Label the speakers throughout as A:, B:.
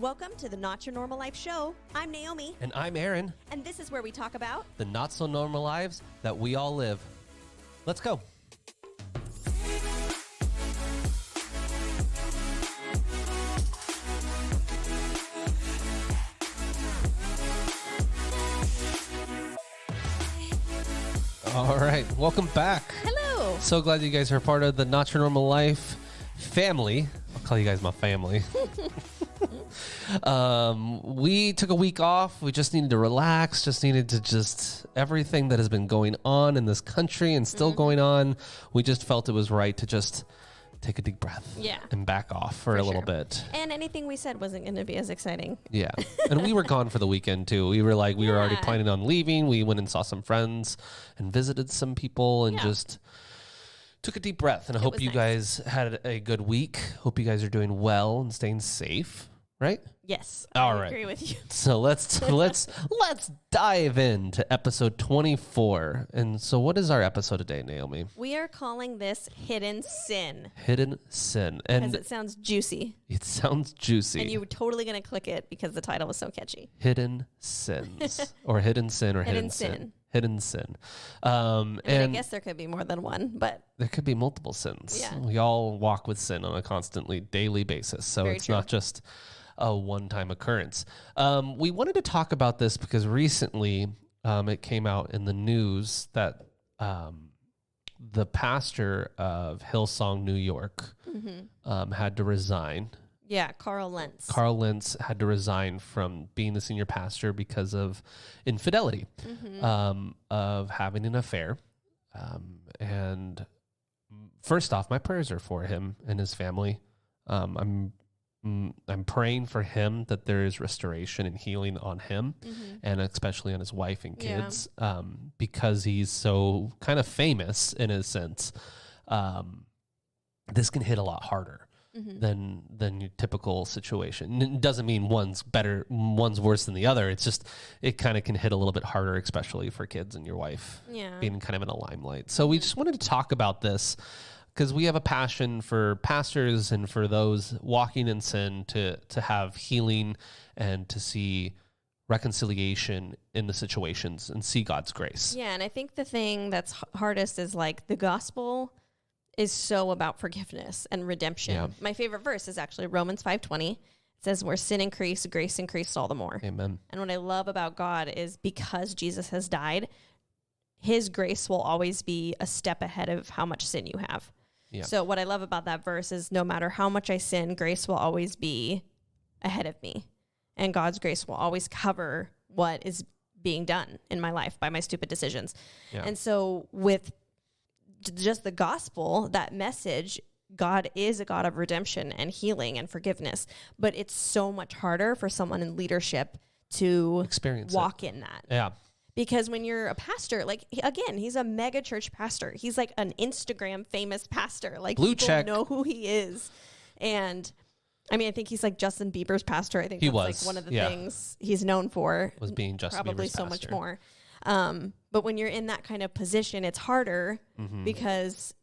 A: and welcome to the Not Your Normal Life show. I'm Naomi.
B: And I'm Aaron.
A: And this is where we talk about
B: the not so normal lives that we all live. Let's go. All right, welcome back.
A: Hello.
B: So glad you guys are part of the Not Your Normal Life family. I'll call you guys my family. We took a week off. We just needed to relax, everything that has been going on in this country and still going on. We just felt it was right to just take a deep breath and back off for a little bit.
A: And anything we said wasn't going to be as exciting.
B: Yeah. And we were gone for the weekend too. We were already planning on leaving. We went and saw some friends and visited some people and just took a deep breath. And I hope you guys had a good week. Hope you guys are doing well and staying safe, right?
A: Yes.
B: I
A: agree with you.
B: So let's dive into episode 24. And so what is our episode today, Naomi?
A: We are calling this Hidden Sin.
B: Hidden Sin.
A: Because it sounds juicy.
B: It sounds juicy.
A: And you were totally going to click it because the title was so catchy.
B: Hidden Sins. Or Hidden Sin or Hidden Sin. Hidden Sin.
A: And I guess there could be more than one, but
B: there could be multiple sins.
A: Yeah.
B: We all walk with sin on a constantly daily basis. So
A: Very
B: it's
A: true.
B: not just a one-time occurrence. We wanted to talk about this because recently it came out in the news that the pastor of Hillsong, New York, had to resign.
A: Yeah, Carl Lentz.
B: Carl Lentz had to resign from being the senior pastor because of infidelity, of having an affair. And first off, my prayers are for him and his family. I'm praying for him that there is restoration and healing on him, and especially on his wife and kids, because he's so kind of famous in a sense. This can hit a lot harder than your typical situation. It doesn't mean one's better, one's worse than the other. It's just, it kind of can hit a little bit harder, especially for kids and your wife being kind of in a limelight. So we just wanted to talk about this because we have a passion for pastors and for those walking in sin to have healing and to see reconciliation in the situations and see God's grace. Yeah,
A: and I think the thing that's hardest is like the gospel is so about forgiveness and redemption. Yeah. My favorite verse is actually Romans 5:20. It says, where sin increased, grace increased all the more.
B: Amen.
A: And what I love about God is because Jesus has died, his grace will always be a step ahead of how much sin you have. Yeah. So what I love about that verse is no matter how much I sin, grace will always be ahead of me. And God's grace will always cover what is being done in my life by my stupid decisions. Yeah. And so with just the gospel, that message, God is a God of redemption and healing and forgiveness, but it's so much harder for someone in leadership to walk in that.
B: Yeah.
A: Because when you're a pastor, like, again, he's a mega church pastor. He's like an Instagram famous pastor. Like,
B: blue
A: people
B: check.
A: know who he is. And I mean, I think he's like Justin Bieber's pastor. I think that's like one of the things he's known for.
B: Was being Justin
A: probably
B: Bieber's
A: so
B: pastor.
A: much more. But when you're in that kind of position, it's harder because,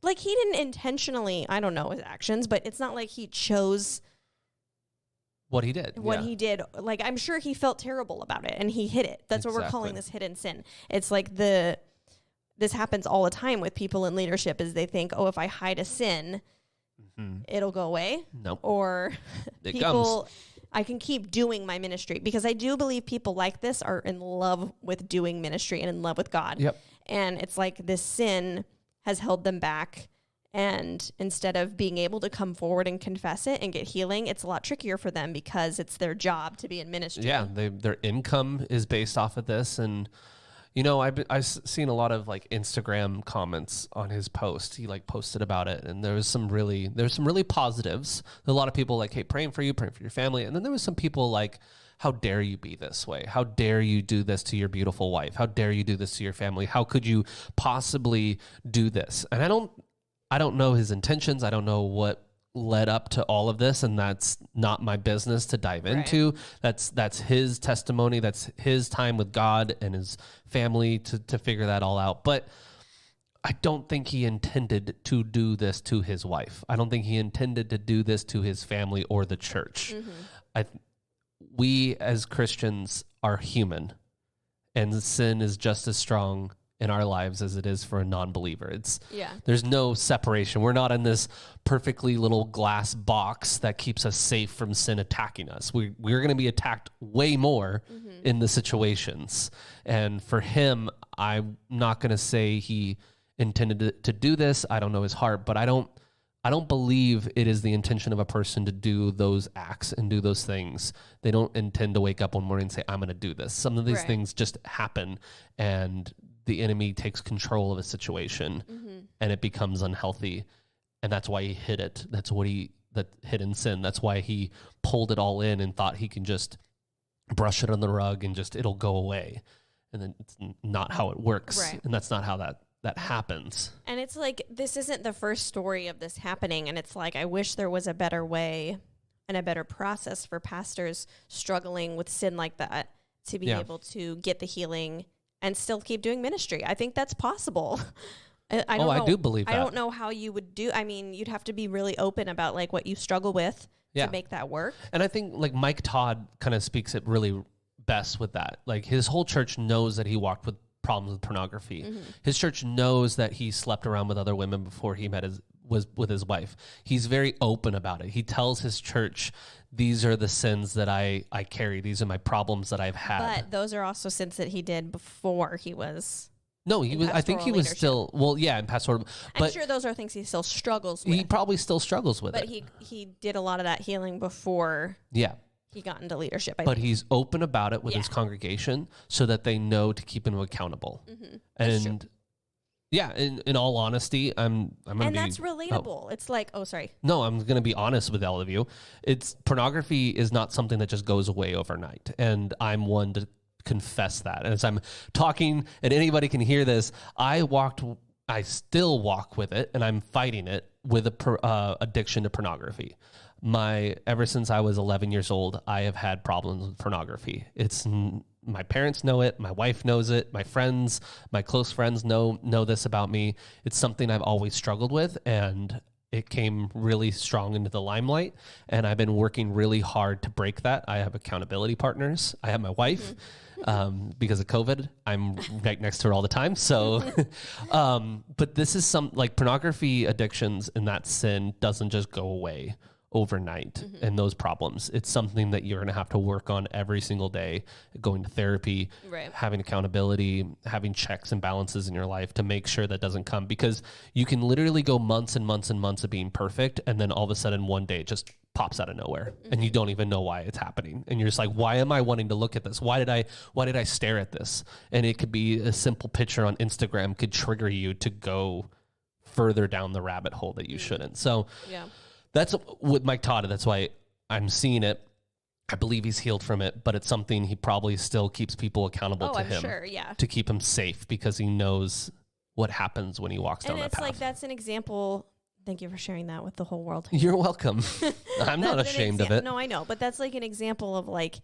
A: like, he didn't intentionally, I don't know his actions, but it's not like he chose
B: what he did.
A: He did. Like, I'm sure he felt terrible about it and he hid it. That's what we're calling this hidden sin. It's like this happens all the time with people in leadership is they think, oh, if I hide a sin, it'll go away.
B: Nope.
A: Or
B: it
A: people... comes. I can keep doing my ministry because I do believe people like this are in love with doing ministry and in love with God.
B: Yep.
A: And it's like this sin has held them back. And instead of being able to come forward and confess it and get healing, it's a lot trickier for them because it's their job to be in ministry.
B: Yeah. Their income is based off of this. And, you know, I've seen a lot of like Instagram comments on his post. He like posted about it, and there's some really positives. A lot of people like, hey, praying for your family. And then there was some people like, how dare you be this way? How dare you do this to your beautiful wife? How dare you do this to your family? How could you possibly do this? And I don't know his intentions. I don't know what led up to all of this, and that's not my business to dive into. That's his testimony. That's his time with God and his family to figure that all out. But I don't think he intended to do this to his wife. I don't think he intended to do this to his family or the church. we as Christians are human, and sin is just as strong in our lives as it is for a non-believer. There's no separation. We're not in this perfectly little glass box that keeps us safe from sin attacking us. We're going to be attacked way more in the situations. And for him, I'm not going to say he intended to do this. I don't know his heart, but I don't believe it is the intention of a person to do those acts and do those things. They don't intend to wake up one morning and say, I'm going to do this. Some of these things just happen, and the enemy takes control of a situation and it becomes unhealthy. And that's why he hid it. That's that hidden sin. That's why he pulled it all in and thought he can just brush it on the rug and it'll go away. And then it's not how it works. Right. And that's not how that happens.
A: And it's like, this isn't the first story of this happening. And it's like, I wish there was a better way and a better process for pastors struggling with sin like that to be able to get the healing and still keep doing ministry. I think that's possible. I don't know.
B: I do believe that.
A: I don't know how you would do. I mean, you'd have to be really open about like what you struggle with to make that work.
B: And I think like Mike Todd kind of speaks it really best with that. Like his whole church knows that he walked with problems with pornography. His church knows that he slept around with other women before he was with his wife. He's very open about it. He tells his church, these are the sins that I carry. These are my problems that I've had.
A: But those are also sins that he did before he was.
B: No, he was. I think he was still. Well, yeah, in pastoral. But
A: I'm sure those are things he still struggles with.
B: He probably still struggles with
A: it.
B: But
A: he did a lot of that healing before.
B: Yeah.
A: He got into leadership.
B: But he's open about it with his congregation so that they know to keep him accountable. And in all honesty, I'm gonna
A: and that's relatable. It's like, sorry.
B: No, I'm going to be honest with all of you. Pornography is not something that just goes away overnight. And I'm one to confess that. And as I'm talking, and anybody can hear this, I still walk with it, and I'm fighting it with addiction to pornography. Ever since I was 11 years old, I have had problems with pornography. My parents know it. My wife knows it. My friends, my close friends know this about me. It's something I've always struggled with, and it came really strong into the limelight, and I've been working really hard to break that. I have accountability partners. I have my wife. Because of COVID, I'm right next to her all the time. So, but this is pornography addictions, and that sin doesn't just go away overnight and those problems. It's something that you're going to have to work on every single day, going to therapy, having accountability, having checks and balances in your life to make sure that doesn't come, because you can literally go months and months and months of being perfect. And then all of a sudden one day it just pops out of nowhere and you don't even know why it's happening. And you're just like, why am I wanting to look at this? Why did I stare at this? And it could be a simple picture on Instagram could trigger you to go further down the rabbit hole that you shouldn't. So that's with Mike Todd. That's why I'm seeing it. I believe he's healed from it, but it's something he probably still keeps people accountable to him. Sure, to keep him safe, because he knows what happens when he walks down that path. And it's like,
A: that's an example. Thank you for sharing that with the whole world.
B: You're welcome. I'm not ashamed of it.
A: No, I know, but that's like an example of like,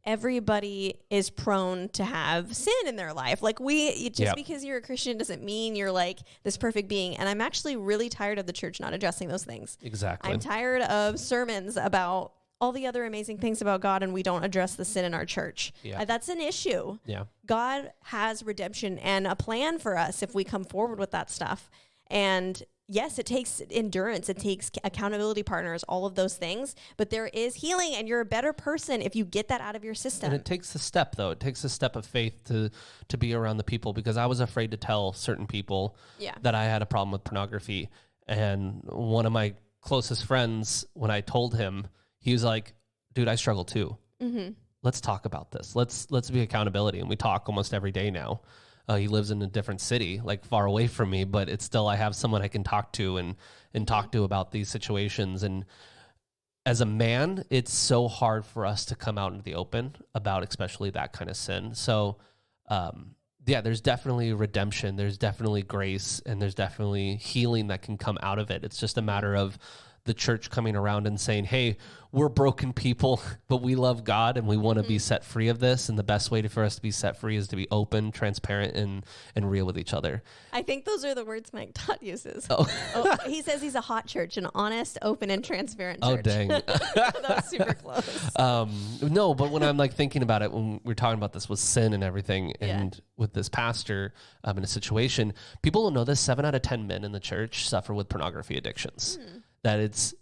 A: everybody is prone to have sin in their life. Like because you're a Christian doesn't mean you're like this perfect being. And I'm actually really tired of the church not addressing those things.
B: Exactly.
A: I'm tired of sermons about all the other amazing things about God, and we don't address the sin in our church. Yeah. That's an issue.
B: Yeah.
A: God has redemption and a plan for us if we come forward with that stuff. And yes, it takes endurance. It takes accountability partners, all of those things. But there is healing, and you're a better person if you get that out of your system.
B: And it takes a step, though. It takes a step of faith to be around the people, because I was afraid to tell certain people that I had a problem with pornography. And one of my closest friends, when I told him, he was like, dude, I struggle too. Let's talk about this. Let's be accountability. And we talk almost every day now. He lives in a different city, like far away from me, but it's still, I have someone I can talk to and talk to about these situations. And as a man, it's so hard for us to come out into the open about especially that kind of sin. So, there's definitely redemption. There's definitely grace, and there's definitely healing that can come out of it. It's just a matter of the church coming around and saying, hey, we're broken people, but we love God and we want to be set free of this. And the best way for us to be set free is to be open, transparent, and real with each other.
A: I think those are the words Mike Todd uses.
B: Oh.
A: He says he's a hot church, an honest, open, and transparent church.
B: Oh, dang.
A: That was super close.
B: No, but when I'm like thinking about it, when we're talking about this with sin and everything, and with this pastor in a situation, people will know this 7 out of 10 men in the church suffer with pornography addictions. That it's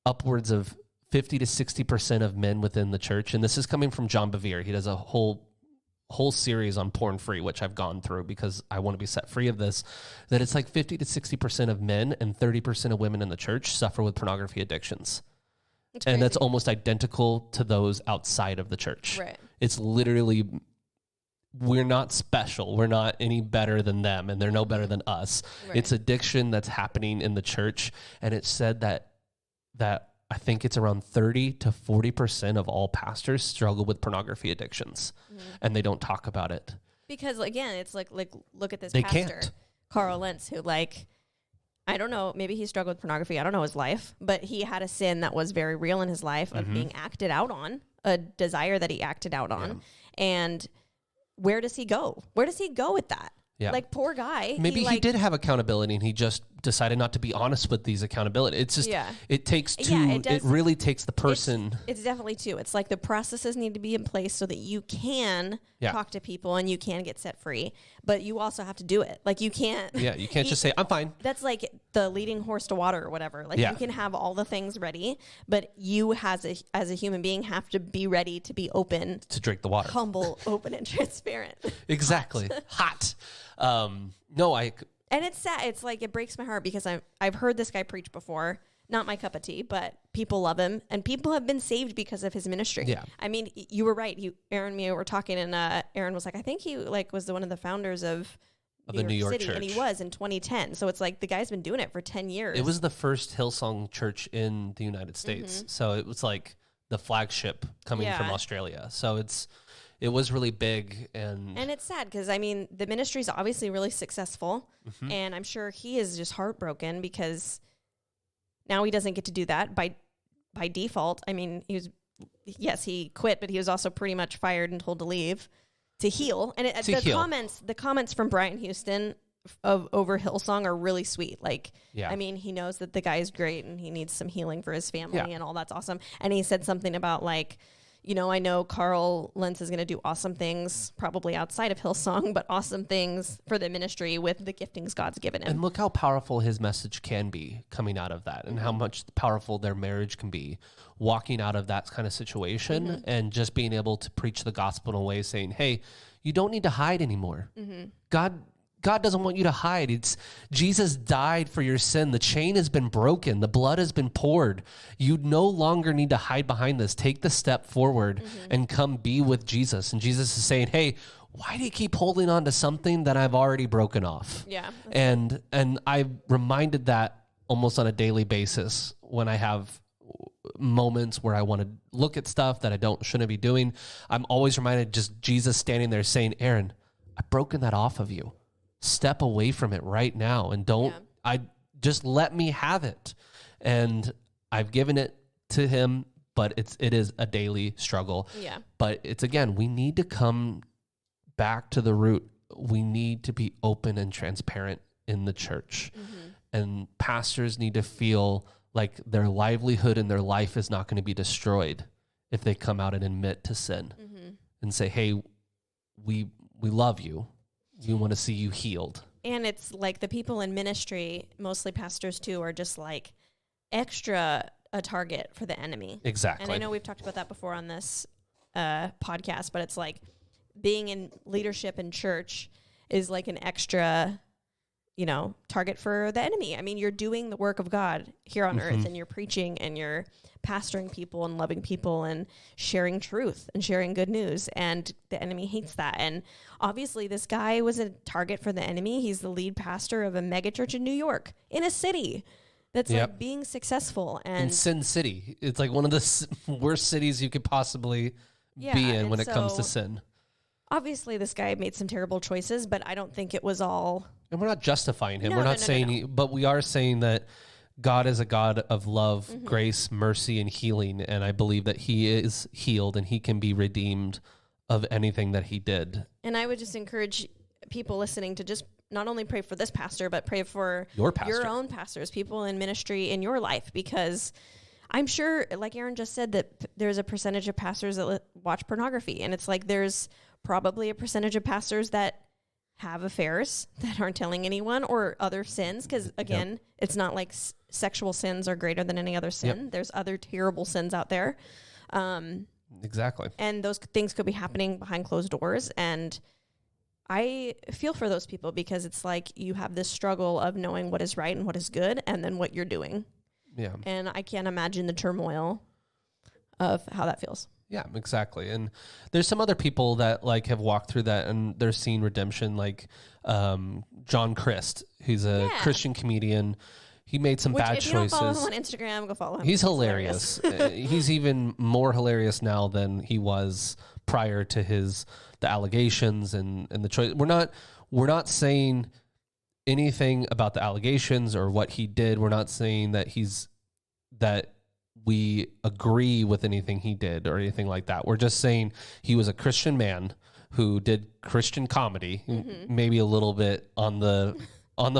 B: upwards of 50 to 60% of men within the church. And this is coming from John Bevere. He does a whole series on porn free, which I've gone through because I want to be set free of this, that it's like 50 to 60% of men and 30% of women in the church suffer with pornography addictions. And that's almost identical to those outside of the church.
A: Right.
B: It's literally, we're not special. We're not any better than them, and they're no better than us. Right. It's addiction that's happening in the church. And it's said that I think it's around 30 to 40% of all pastors struggle with pornography addictions, and they don't talk about it.
A: Because again, it's like look at this
B: they
A: pastor,
B: can't.
A: Carl Lentz, who I don't know, maybe he struggled with pornography. I don't know his life, but he had a sin that was very real in his life of being acted out on, a desire that he acted out on. Yeah. And where does he go? Where does he go with that? Yeah. Like, poor guy.
B: Maybe he did have accountability and he just decided not to be honest with these accountability. It's just, it takes two. It really takes the person.
A: It's definitely two. It's like the processes need to be in place so that you can talk to people and you can get set free, but you also have to do it. Like, you can't.
B: Yeah, you can't just say, I'm fine.
A: That's like the leading horse to water or whatever. Like, you can have all the things ready, but you as a human being have to be ready to be open.
B: To drink the water.
A: Humble, open, and transparent.
B: Exactly. Hot.
A: And it's sad. It's like, it breaks my heart because I've heard this guy preach before. Not my cup of tea, but people love him, and people have been saved because of his ministry. Yeah. I mean, you were right. Aaron and me were talking, and Aaron was like, I think he was one of the founders of
B: the New York
A: City,
B: church.
A: And he was in 2010. So it's like the guy's been doing it for 10 years.
B: It was the first Hillsong church in the United States. So it was like the flagship coming from Australia. So it was really big. And
A: it's sad because, I mean, the ministry is obviously really successful. And I'm sure he is just heartbroken because now he doesn't get to do that by default. I mean, he quit, but he was also pretty much fired and told to leave to heal. And the comments from Brian Houston over Hillsong are really sweet. Like, I mean, he knows that the guy is great and he needs some healing for his family and all that's awesome. And he said something about like, I know Carl Lentz is going to do awesome things, probably outside of Hillsong, but awesome things for the ministry with the giftings God's given him.
B: And look how powerful his message can be coming out of that, and how much powerful their marriage can be walking out of that kind of situation, and just being able to preach the gospel in a way saying, hey, you don't need to hide anymore. God doesn't want you to hide. Jesus died for your sin. The chain has been broken. The blood has been poured. You no longer need to hide behind this. Take the step forward and come be with Jesus. And Jesus is saying, hey, why do you keep holding on to something that I've already broken off?
A: Yeah.
B: And I'm reminded that almost on a daily basis when I have moments where I want to look at stuff that I shouldn't be doing. I'm always reminded just Jesus standing there saying, Aaron, I've broken that off of you. Step away from it right now and just let me have it. And I've given it to him, but it is a daily struggle. Yeah. But it's, again, we need to come back to the root. We need to be open and transparent in the church. And pastors need to feel like their livelihood and their life is not going to be destroyed if they come out and admit to sin and say, hey, we love you. We want to see you healed.
A: And it's like the people in ministry, mostly pastors too, are just like extra a target for the enemy.
B: Exactly.
A: And I know we've talked about that before on this podcast, but it's like being in leadership in church is like an extra, target for the enemy. I mean, you're doing the work of God here on earth, and you're preaching and you're pastoring people and loving people and sharing truth and sharing good news. And the enemy hates that. And obviously this guy was a target for the enemy. He's the lead pastor of a megachurch in New York, in a city that's like being successful. And
B: in Sin City, it's like one of the worst cities you could possibly be in when it comes to sin.
A: Obviously this guy made some terrible choices, but I don't think it was all.
B: And we're not justifying him. We're not saying, but we are saying that God is a God of love, grace, mercy, and healing. And I believe that he is healed and he can be redeemed of anything that he did.
A: And I would just encourage people listening to just not only pray for this pastor, but pray for your own pastors, people in ministry in your life, because I'm sure, like Aaron just said, that there's a percentage of pastors that watch pornography. And it's like there's probably a percentage of pastors that have affairs that aren't telling anyone, or other sins. Because again, it's not like sexual sins are greater than any other sin. There's other terrible sins out there.
B: Exactly.
A: And those things could be happening behind closed doors. And I feel for those people, because it's like you have this struggle of knowing what is right and what is good, and then what you're doing.
B: Yeah.
A: And I can't imagine the turmoil of how that feels.
B: Yeah, exactly. And there's some other people that like have walked through that and they're seeing redemption, like John Christ, who's a Christian comedian. He made some bad choices. If you don't follow him on
A: Instagram, go follow him.
B: He's hilarious. He's even more hilarious now than he was prior to the allegations and the choice. We're not saying anything about the allegations or what he did. We're not saying that we agree with anything he did or anything like that. We're just saying he was a Christian man who did Christian comedy, maybe a little bit on the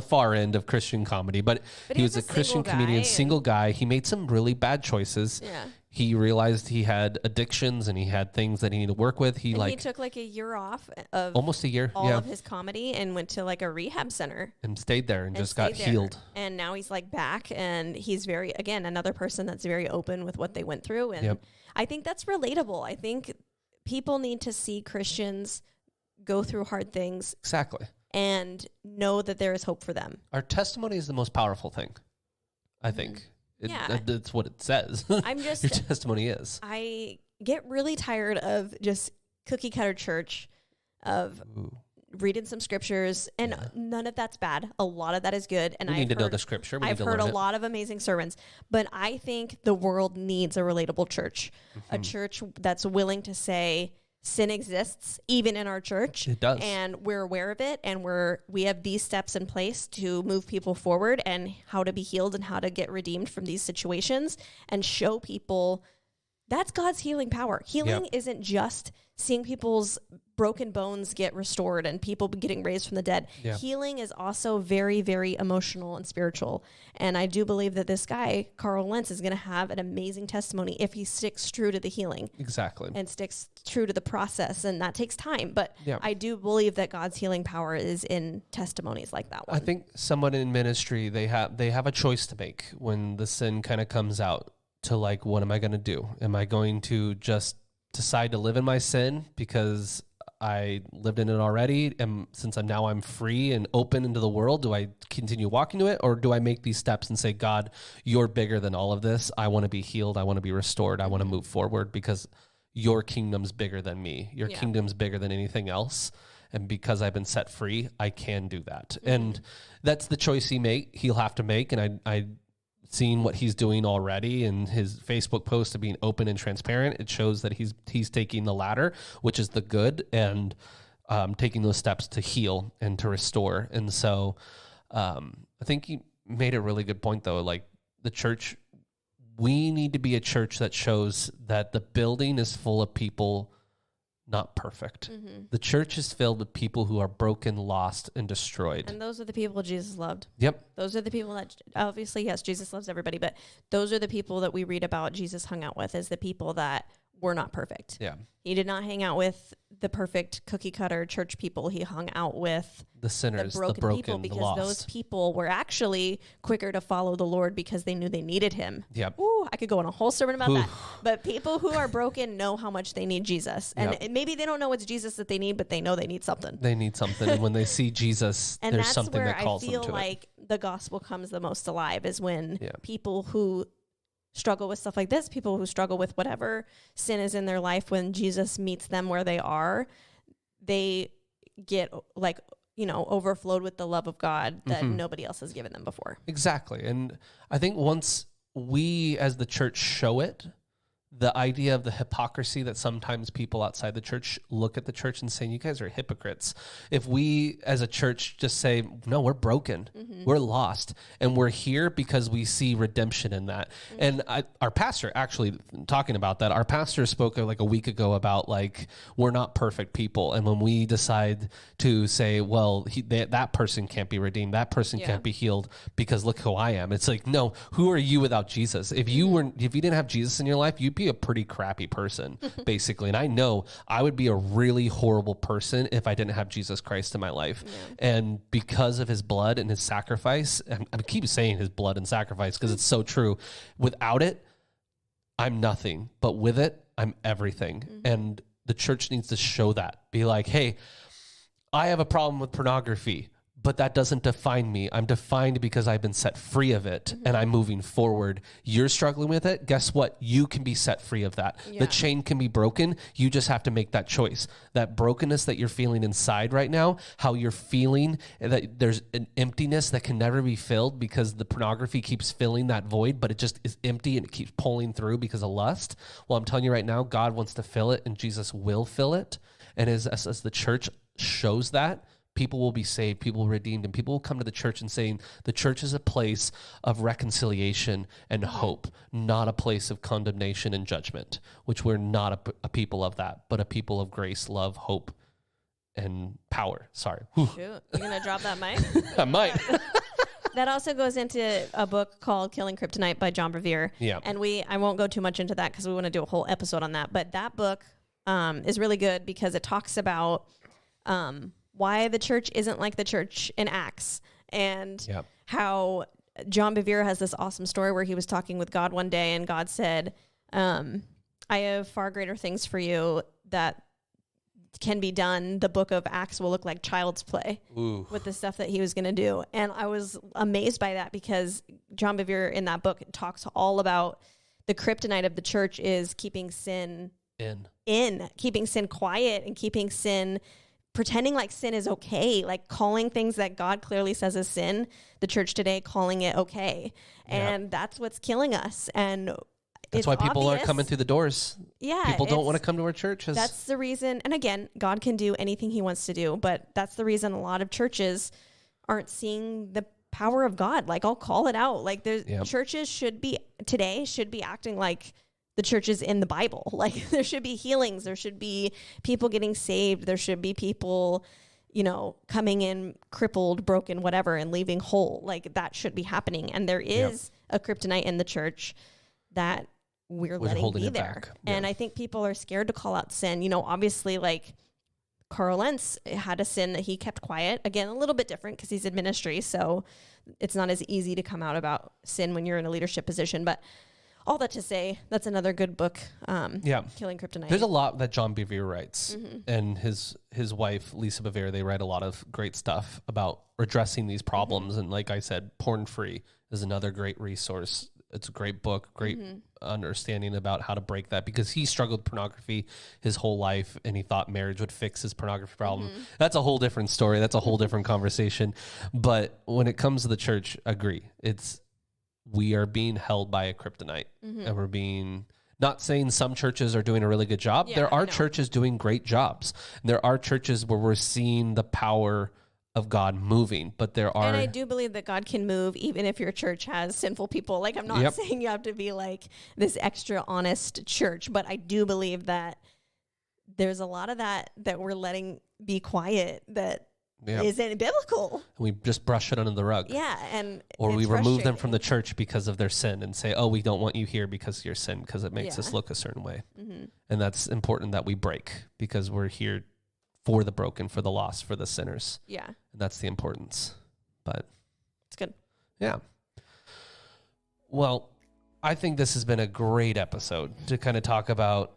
B: far end of Christian comedy, but he was a Christian comedian, single guy. He made some really bad choices. Yeah. He realized he had addictions and he had things that he needed to work with. He
A: took like a year off of
B: almost a year,
A: all of his comedy, and went to like a rehab center
B: and stayed there and just got healed.
A: And now he's like back, and he's another person that's very open with what they went through. And I think that's relatable. I think people need to see Christians go through hard things.
B: Exactly.
A: And know that there is hope for them.
B: Our testimony is the most powerful thing, I think. That's what it says. Your testimony is.
A: I get really tired of just cookie cutter church, of reading some scriptures, and none of that's bad. A lot of that is good. And
B: we need to know the scripture.
A: I've heard a lot of amazing sermons, but I think the world needs a relatable church, a church that's willing to say, sin exists even in our church.
B: It does.
A: And we're aware of it, and we have these steps in place to move people forward and how to be healed and how to get redeemed from these situations, and show people that's God's healing power. Healing isn't just seeing people's broken bones get restored and people getting raised from the dead. Yeah. Healing is also very, very emotional and spiritual. And I do believe that this guy, Carl Lentz, is going to have an amazing testimony if he sticks true to the healing.
B: Exactly.
A: And sticks true to the process. And that takes time. But I do believe that God's healing power is in testimonies like that one.
B: I think someone in ministry, they have a choice to make when the sin kind of comes out, to like, what am I going to do? Am I going to just decide to live in my sin because I lived in it already, and since I'm free and open into the world, do I continue walking to it, or do I make these steps and say, God, you're bigger than all of this. I want to be healed. I want to be restored. I want to move forward because your kingdom's bigger than me. Your kingdom's bigger than anything else. And because I've been set free, I can do that. Mm-hmm. And that's the choice he'll have to make. And I seen what he's doing already in his Facebook post of being open and transparent. It shows that he's taking the latter, which is the good, and taking those steps to heal and to restore. And so I think he made a really good point, though. Like, the church, we need to be a church that shows that the building is full of people not perfect. Mm-hmm. The church is filled with people who are broken, lost, and destroyed.
A: And those are the people Jesus loved.
B: Yep.
A: Those are the people that, obviously, yes, Jesus loves everybody, but those are the people that we read about Jesus hung out with, as the people that were not perfect.
B: Yeah.
A: He did not hang out with the perfect cookie cutter church people. He hung out with
B: the sinners,
A: the broken people, because
B: the lost.
A: Those people were actually quicker to follow the Lord because they knew they needed him.
B: Yep.
A: Ooh, I could go on a whole sermon about that. But people who are broken know how much they need Jesus. And maybe they don't know it's Jesus that they need, but they know they need something.
B: They need something. And when they see Jesus, and there's something that calls them to it.
A: And that's where I feel like the gospel comes the most alive, is when people who struggle with stuff like this, people who struggle with whatever sin is in their life, when Jesus meets them where they are, they get overflowed with the love of God that nobody else has given them before.
B: Exactly. And I think once we as the church show it, the idea of the hypocrisy that sometimes people outside the church look at the church and say, you guys are hypocrites. If we as a church just say, no, we're broken, we're lost, and we're here because we see redemption in that. And our pastor, actually talking about that, our pastor spoke like a week ago about like, we're not perfect people. And when we decide to say, well, that person can't be redeemed, that person can't be healed because look who I am. It's like, no, who are you without Jesus? If you didn't have Jesus in your life, you'd be a pretty crappy person, basically. And I know I would be a really horrible person if I didn't have Jesus Christ in my life. And because of his blood and his sacrifice, I keep saying his blood and sacrifice because it's so true. Without it, I'm nothing, but with it, I'm everything. And the church needs to show that. Be like, hey, I have a problem with pornography, but that doesn't define me. I'm defined because I've been set free of it and I'm moving forward. You're struggling with it. Guess what? You can be set free of that. The chain can be broken. You just have to make that choice. That brokenness that you're feeling inside right now, how you're feeling that there's an emptiness that can never be filled because the pornography keeps filling that void, but it just is empty and it keeps pulling through because of lust. Well, I'm telling you right now, God wants to fill it and Jesus will fill it. And as the church shows that, people will be saved, people will be redeemed, and people will come to the church and saying the church is a place of reconciliation and hope, not a place of condemnation and judgment, which we're not a people of that, but a people of grace, love, hope, and power. Sorry.
A: Shoot. You're going to drop that mic?
B: I might.
A: That also goes into a book called Killing Kryptonite by John Bevere.
B: Yeah.
A: And I won't go too much into that because we want to do a whole episode on that. But that book is really good because it talks about why the church isn't like the church in Acts, and how John Bevere has this awesome story where he was talking with God one day and God said, I have far greater things for you that can be done. The book of Acts will look like child's play with the stuff that he was going to do. And I was amazed by that because John Bevere in that book talks all about the kryptonite of the church is keeping sin keeping sin quiet and keeping sin, pretending like sin is okay, like calling things that God clearly says is sin, the church today calling it okay. And that's what's killing us. And
B: that's why people aren't coming through the doors.
A: Yeah.
B: People don't want to come to our churches.
A: That's the reason. And again, God can do anything he wants to do, but that's the reason a lot of churches aren't seeing the power of God. Like, I'll call it out. Like, there's churches should be acting like the churches in the Bible. Like, there should be healings. There should be people getting saved. There should be people, coming in crippled, broken, whatever, and leaving whole. Like, that should be happening. And there is a kryptonite in the church that we're letting be there. And I think people are scared to call out sin. Obviously, like, Carl Lentz had a sin that he kept quiet. Again, a little bit different because he's in ministry, so it's not as easy to come out about sin when you're in a leadership position. But all that to say, that's another good book, Killing Kryptonite.
B: There's a lot that John Bevere writes, and his wife, Lisa Bevere, they write a lot of great stuff about addressing these problems. And like I said, Porn Free is another great resource. It's a great book, great understanding about how to break that, because he struggled with pornography his whole life and he thought marriage would fix his pornography problem. That's a whole different story. That's a whole different conversation. But when it comes to the church, agree. We are being held by a kryptonite, and we're being, not saying some churches are doing a really good job. There are churches doing great jobs. There are churches where we're seeing the power of God moving, but there are...
A: And I do believe that God can move even if your church has sinful people. Like, I'm not saying you have to be like this extra honest church, but I do believe that there's a lot of that we're letting be quiet that isn't biblical.
B: We just brush it under the rug.
A: Yeah,
B: or we remove them from the church because of their sin and say, oh, we don't want you here because of your sin, because it makes us look a certain way. And that's important that we break, because we're here for the broken, for the lost, for the sinners. Yeah. And that's the importance. But
A: it's good.
B: Yeah. Well, I think this has been a great episode to kind of talk about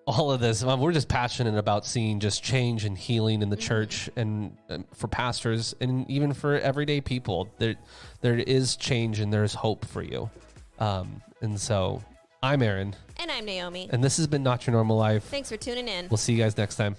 B: all of this. We're just passionate about seeing just change and healing in the church, and for pastors, and even for everyday people. There is change and there's hope for you. And so I'm Aaron.
A: And I'm Naomi.
B: And this has been Not Your Normal Life.
A: Thanks for tuning in.
B: We'll see you guys next time.